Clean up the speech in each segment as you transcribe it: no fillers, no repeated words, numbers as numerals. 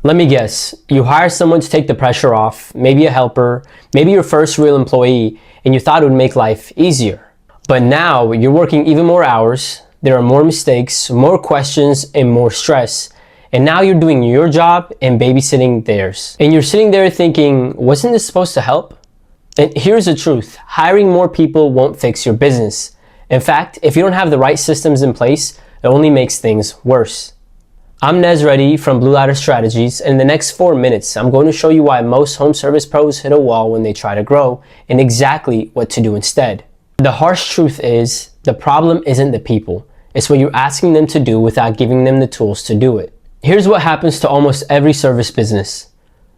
Let me guess, you hire someone to take the pressure off, maybe a helper, maybe your first real employee, and you thought it would make life easier. But now you're working even more hours, there are more mistakes, more questions, and more stress. And now you're doing your job and babysitting theirs. And you're sitting there thinking, wasn't this supposed to help? And here's the truth, hiring more people won't fix your business. In fact, if you don't have the right systems in place, it only makes things worse. I'm Nez Redi from Blue Ladder Strategies, and in the next 4 minutes, I'm going to show you why most home service pros hit a wall when they try to grow and exactly what to do instead. The harsh truth is, the problem isn't the people. It's what you're asking them to do without giving them the tools to do it. Here's what happens to almost every service business.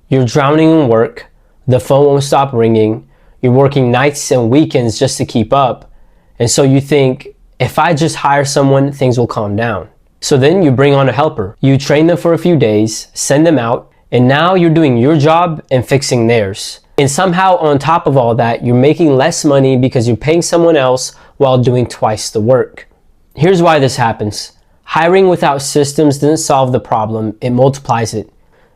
You're drowning in work, the phone won't stop ringing, you're working nights and weekends just to keep up, and so you think, if I just hire someone, things will calm down. So then you bring on a helper. You train them for a few days, send them out, and now you're doing your job and fixing theirs. And somehow on top of all that, you're making less money because you're paying someone else while doing twice the work. Here's why this happens. Hiring without systems doesn't solve the problem, it multiplies it.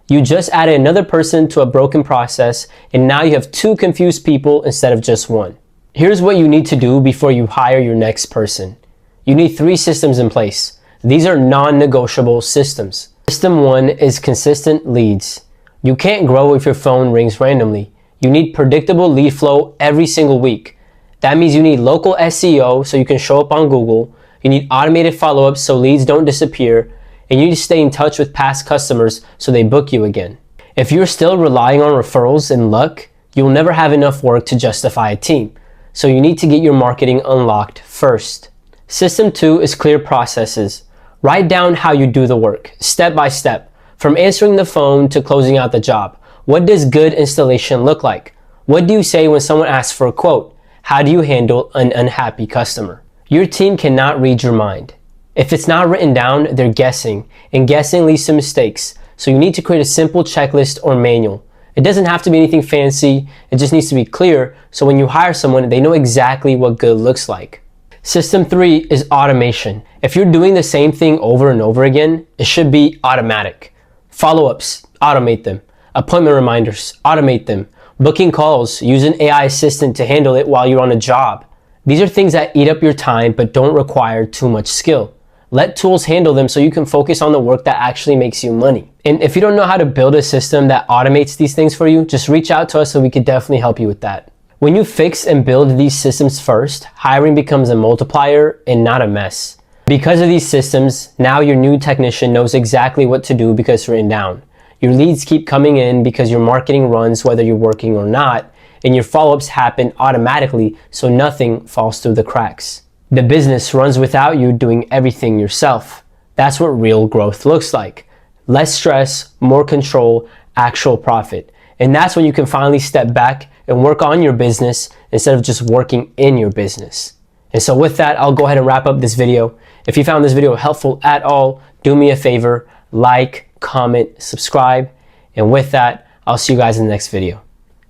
You just added another person to a broken process, and now you have 2 confused people instead of just 1. Here's what you need to do before you hire your next person. You need 3 systems in place. These are non-negotiable systems. System 1 is consistent leads. You can't grow if your phone rings randomly. You need predictable lead flow every single week. That means you need local SEO so you can show up on Google. You need automated follow-ups so leads don't disappear. And you need to stay in touch with past customers so they book you again. If you're still relying on referrals and luck, you'll never have enough work to justify a team. So you need to get your marketing unlocked first. System 2 is clear processes. Write down how you do the work, step by step, from answering the phone to closing out the job. What does good installation look like? What do you say when someone asks for a quote? How do you handle an unhappy customer? Your team cannot read your mind. If it's not written down, they're guessing, and guessing leads to mistakes. So you need to create a simple checklist or manual. It doesn't have to be anything fancy, it just needs to be clear so when you hire someone, they know exactly what good looks like. System 3 is automation. If you're doing the same thing over and over again, it should be automatic. Follow-ups, automate them. Appointment reminders, automate them. Booking calls, use an AI assistant to handle it while you're on a job. These are things that eat up your time but don't require too much skill. Let tools handle them so you can focus on the work that actually makes you money. And if you don't know how to build a system that automates these things for you, just reach out to us so we could definitely help you with that. When you fix and build these systems first, hiring becomes a multiplier and not a mess. Because of these systems, now your new technician knows exactly what to do because it's written down. Your leads keep coming in because your marketing runs whether you're working or not, and your follow-ups happen automatically so nothing falls through the cracks. The business runs without you doing everything yourself. That's what real growth looks like. Less stress, more control, actual profit. And that's when you can finally step back and work on your business instead of just working in your business. And so with that, I'll go ahead and wrap up this video. If you found this video helpful at all, do me a favor, like, comment, subscribe. And with that, I'll see you guys in the next video.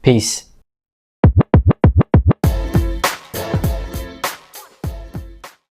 Peace.